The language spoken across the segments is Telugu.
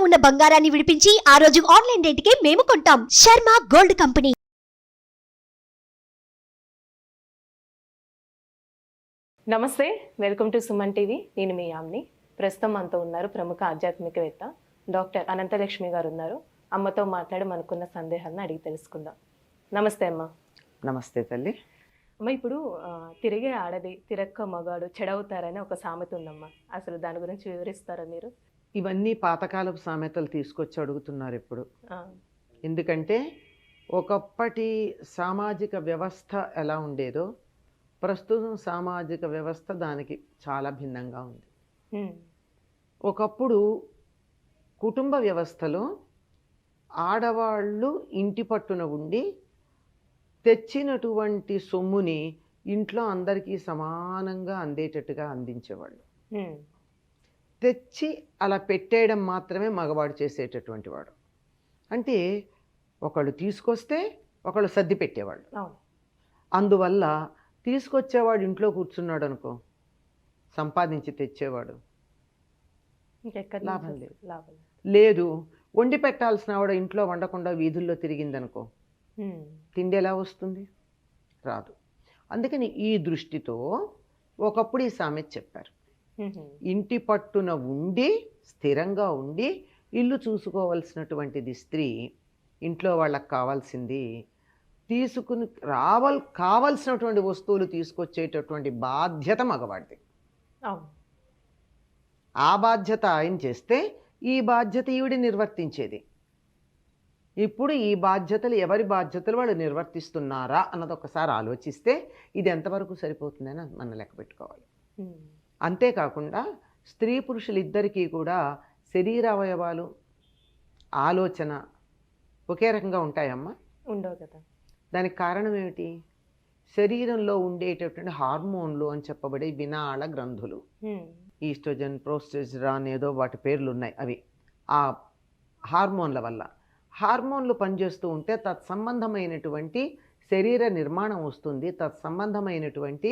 ఉన్న బంగారాన్ని విడిపించి ఆ రోజు ఆన్లైన్ రేటుకే మేము కొంటాం. Sharma gold company. నమస్తే, వెల్కమ్ టు సుమన్ టీవీ. నేను మీ యామ్ని. ప్రస్తుతం మనతో ఉన్నారు ప్రముఖ ఆధ్యాత్మికవేత్త డాక్టర్ అనంతలక్ష్మి గారు ఉన్నారు. అమ్మతో మాట్లాడి మనకున్న సందేహాలను అడిగి తెలుసుకుందాం. నమస్తే అమ్మ. నమస్తే తల్లి. అమ్మ, ఇప్పుడు తిరిగే ఆడది తిరక్క మగాడు చెడవుతారని ఒక సామెత ఉందమ్మా. అసలు దాని గురించి వివరిస్తారా మీరు? ఇవన్నీ పాతకాలపు సామెతలు తీసుకొచ్చి అడుగుతున్నారు ఇప్పుడు. ఎందుకంటే ఒకప్పటి సామాజిక వ్యవస్థ ఎలా ఉండేదో ప్రస్తుతం సామాజిక వ్యవస్థ దానికి చాలా భిన్నంగా ఉంది. ఒకప్పుడు కుటుంబ వ్యవస్థలో ఆడవాళ్ళు ఇంటి పట్టున ఉండి తెచ్చినటువంటి సొమ్ముని ఇంట్లో అందరికీ సమానంగా అందేటట్టుగా అందించేవాళ్ళు. తెచ్చి అలా పెట్టేయడం మాత్రమే మగవాడు చేసేటటువంటి వాడు. అంటే ఒకళ్ళు తీసుకొస్తే ఒకళ్ళు సర్ది పెట్టేవాళ్ళు. అందువల్ల తీసుకొచ్చేవాడు ఇంట్లో కూర్చున్నాడు అనుకో, సంపాదించి తెచ్చేవాడు లాభం లేదు. లేదు, వండి పెట్టాల్సిన ఆవిడ ఇంట్లో వండకుండా వీధుల్లో తిరిగిందనుకో, తిండి ఎలా వస్తుంది? రాదు. అందుకని ఈ దృష్టితో ఒకప్పుడు ఈ సామెత చెప్పారు. ఇంటి పట్టున ఉండి స్థిరంగా ఉండి ఇల్లు చూసుకోవలసినటువంటిది స్త్రీ. ఇంట్లో వాళ్ళకి కావాల్సింది తీసుకుని కావలసినటువంటి వస్తువులు తీసుకొచ్చేటటువంటి బాధ్యత మగవాడిది. ఆ బాధ్యత ఆయన చేస్తే ఈ బాధ్యత ఈవిడ నిర్వర్తించేది. ఇప్పుడు ఈ బాధ్యతలు ఎవరి బాధ్యతలు వాళ్ళు నిర్వర్తిస్తున్నారా అన్నది ఒకసారి ఆలోచిస్తే ఇది ఎంతవరకు సరిపోతుందని మనం లెక్క పెట్టుకోవాలి. అంతేకాకుండా స్త్రీ పురుషులు ఇద్దరికీ కూడా శరీర అవయవాలు ఆలోచన ఒకే రకంగా ఉంటాయమ్మా? ఉండవు కదా. దానికి కారణం ఏమిటి? శరీరంలో ఉండేటటువంటి హార్మోన్లు అని చెప్పబడే వినాళ గ్రంథులు, ఈస్ట్రోజన్, ప్రోస్టెజిరాన్, ఏదో వాటి పేర్లు ఉన్నాయి. అవి ఆ హార్మోన్ల వల్ల హార్మోన్లు పనిచేస్తూ ఉంటే తత్సంబంధమైనటువంటి శరీర నిర్మాణం వస్తుంది, తత్సంబంధమైనటువంటి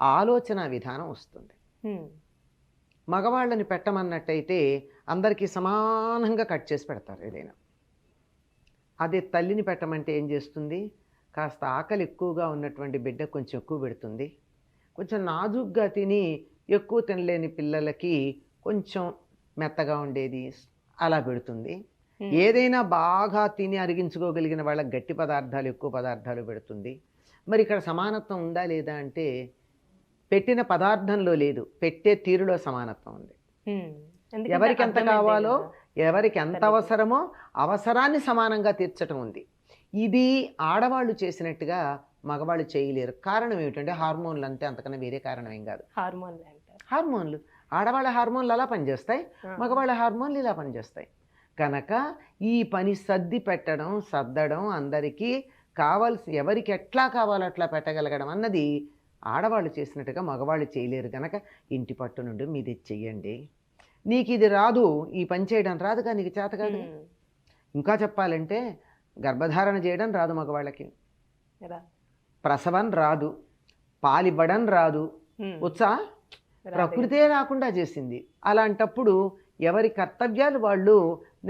ఆలోచన విధానం వస్తుంది. మగవాళ్ళని పెట్టమన్నట్టయితే అందరికీ సమానంగా కట్ చేసి పెడతారు ఏదైనా. అదే తల్లిని పెట్టమంటే ఏం చేస్తుంది? కాస్త ఆకలి ఎక్కువగా ఉన్నటువంటి బిడ్డ కొంచెం ఎక్కువ పెడుతుంది. కొంచెం నాజుగ్గా తిని ఎక్కువ తినలేని పిల్లలకి కొంచెం మెత్తగా ఉండేది అలా పెడుతుంది. ఏదైనా బాగా తిని అరిగించుకోగలిగిన వాళ్ళకి గట్టి పదార్థాలు, ఎక్కువ పదార్థాలు పెడుతుంది. మరి ఇక్కడ సమానత్వం ఉందా లేదా అంటే పెట్టిన పదార్థంలో లేదు, పెట్టే తీరులో సమానత్వం ఉంది. ఎవరికి ఎంత కావాలో, ఎవరికి ఎంత అవసరమో అవసరాన్ని సమానంగా తీర్చటం ఉంది. ఇది ఆడవాళ్ళు చేసినట్టుగా మగవాళ్ళు చేయలేరు. కారణం ఏమిటంటే హార్మోన్లు అంతే, అంతకన్నా వేరే కారణం ఏం కాదు. హార్మోన్లు ఆడవాళ్ళ హార్మోన్లు అలా పనిచేస్తాయి, మగవాళ్ళ హార్మోన్లు ఇలా పనిచేస్తాయి. కనుక ఈ పని సర్ది పెట్టడం, సర్దడం, అందరికీ ఎవరికి ఎట్లా కావాలో అట్లా పెట్టగలగడం అన్నది ఆడవాళ్ళు చేసినట్టుగా మగవాళ్ళు చేయలేరు. కనుక ఇంటి పట్టు నుండి మీది చెయ్యండి. నీకు ఇది రాదు, ఈ పని చేయడం రాదుగా, నీకు చేత కాదు. ఇంకా చెప్పాలంటే గర్భధారణ చేయడం రాదు మగవాళ్ళకి, ప్రసవం రాదు, పాలివ్వడం రాదు. వచ్చా? ప్రకృతే రాకుండా చేసింది. అలాంటప్పుడు ఎవరి కర్తవ్యాలు వాళ్ళు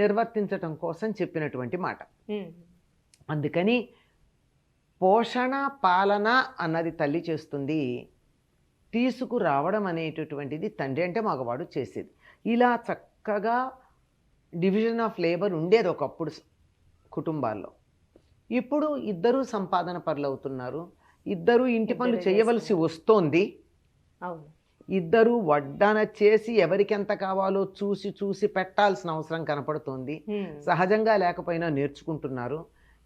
నిర్వర్తించటం కోసం చెప్పినటువంటి మాట. అందుకని పోషణ పాలన అన్నది తల్లి చేస్తుంది, తీసుకురావడం అనేటటువంటిది తండ్రి అంటే మగవాడు చేసేది. ఇలా చక్కగా డివిజన్ ఆఫ్ లేబర్ ఉండేది ఒకప్పుడు కుటుంబాల్లో. ఇప్పుడు ఇద్దరూ సంపాదన పరులు అవుతున్నారు, ఇద్దరూ ఇంటి పనులు చేయవలసి వస్తోంది. ఇద్దరూ వడ్డన చేసి ఎవరికి ఎంత కావాలో చూసి చూసి పెట్టాల్సిన అవసరం కనపడుతోంది. సహజంగా లేకపోయినా నేర్చుకుంటున్నారు.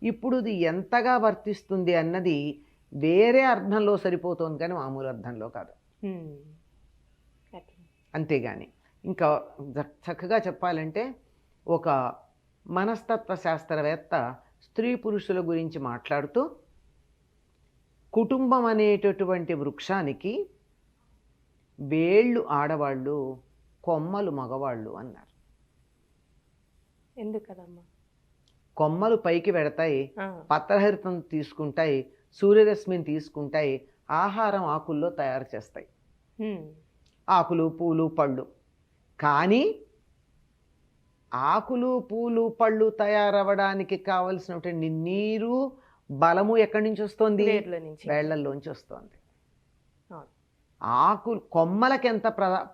ఇప్పుడు ఇది ఎంతగా వర్తిస్తుంది అన్నది వేరే అర్థంలో సరిపోతుంది కానీ మామూలు అర్థంలో కాదు. అంతేగాని ఇంకా చక్కగా చెప్పాలంటే ఒక మనస్తత్వ శాస్త్రవేత్త స్త్రీ పురుషుల గురించి మాట్లాడుతూ కుటుంబం అనేటటువంటి వృక్షానికి వేళ్ళు ఆడవాళ్ళు, కొమ్మలు మగవాళ్ళు అన్నారు. ఎందుకదమ్మా? కొమ్మలు పైకి పెడతాయి, పత్రహరితం తీసుకుంటాయి, సూర్యరశ్మిని తీసుకుంటాయి, ఆహారం ఆకుల్లో తయారు చేస్తాయి, ఆకులు, పూలు, పళ్ళు. కానీ ఆకులు పూలు పళ్ళు తయారవ్వడానికి కావలసినటువంటి నీరు బలము ఎక్కడి నుంచి వస్తుంది? వేర్ల నుంచి. వేళ్లలోంచి వస్తుంది. అవును. ఆకులు కొమ్మలకి ఎంత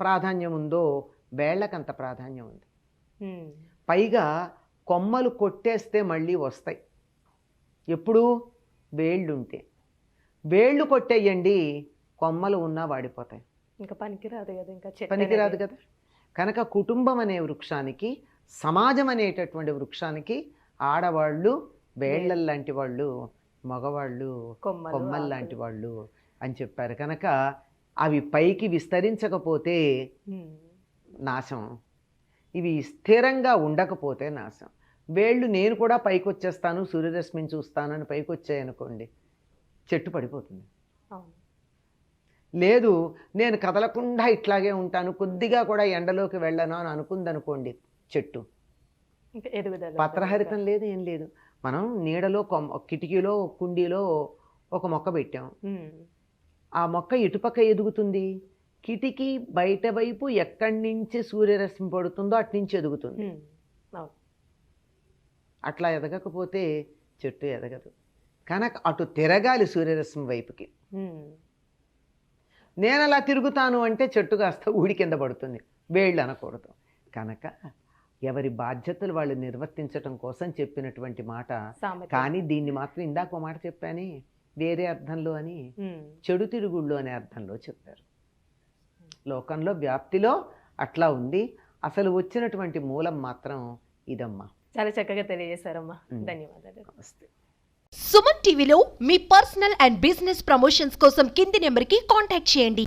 ప్రాధాన్యం ఉందో వేళ్ళకి అంత ప్రాధాన్యం ఉంది. పైగా కొమ్మలు కొట్టేస్తే మళ్ళీ వస్తాయి. ఎప్పుడు? వేళ్ళుంటే. వేళ్ళు కొట్టేయండి, కొమ్మలు ఉన్నా వాడిపోతాయి, ఇంకా పనికిరాదు కదా. ఇంకా పనికిరాదు కదా. కనుక కుటుంబం అనే వృక్షానికి, సమాజం అనేటటువంటి వృక్షానికి ఆడవాళ్ళు వేళ్ళల్లాంటి వాళ్ళు, మగవాళ్ళు కొమ్మలు లాంటి వాళ్ళు అని చెప్పారు. కనుక అవి పైకి విస్తరించకపోతే నాశం, ఇవి స్థిరంగా ఉండకపోతే నాశం. వేళ్ళు నేను కూడా పైకి వచ్చేస్తాను, సూర్యరశ్మిని చూస్తానని పైకి వచ్చాయనుకోండి, చెట్టు పడిపోతుంది. లేదు నేను కదలకుండా ఇట్లాగే ఉంటాను, కొద్దిగా కూడా ఎండలోకి వెళ్ళను అని అనుకుందనుకోండి, చెట్టు పత్రహరితం లేదు, ఏం లేదు. మనం నీడలో కిటికీలో కుండీలో ఒక మొక్క పెట్టాం, ఆ మొక్క ఇటుపక్క ఎదుగుతుంది. కిటికీ బయట వైపు ఎక్కడి నుంచి సూర్యరశ్మి పడుతుందో అటు నుంచి ఎదుగుతుంది. అట్లా ఎదగకపోతే చెట్టు ఎదగదు. కనుక అటు తిరగాలి సూర్యరశ్మి వైపుకి. నేను అలా తిరుగుతాను అంటే చెట్టు కాస్త ఊడి కింద పడుతుంది, వేళ్ళు అనకూడదు. కనుక ఎవరి బాధ్యతలు వాళ్ళు నిర్వర్తించటం కోసం చెప్పినటువంటి మాట. కానీ దీన్ని మాత్రం ఇందాక మాట చెప్పాని వేరే అర్థంలో అని, చెడు తిరుగుళ్ళు అనే అర్థంలో చెప్పారు. లోకంలో వ్యాప్తిలో అట్లా ఉంది, అసలు వచ్చినటువంటి మూలం మాత్రం ఇదమ్మా. చాలా చక్కగా తెలియజేశారమ్మా, ధన్యవాదాలు. నమస్తే. సుమన్ టీవీలో మీ పర్సనల్ అండ్ బిజినెస్ ప్రమోషన్స్ కోసం కింది నెంబర్కి కాంటాక్ట్ చేయండి.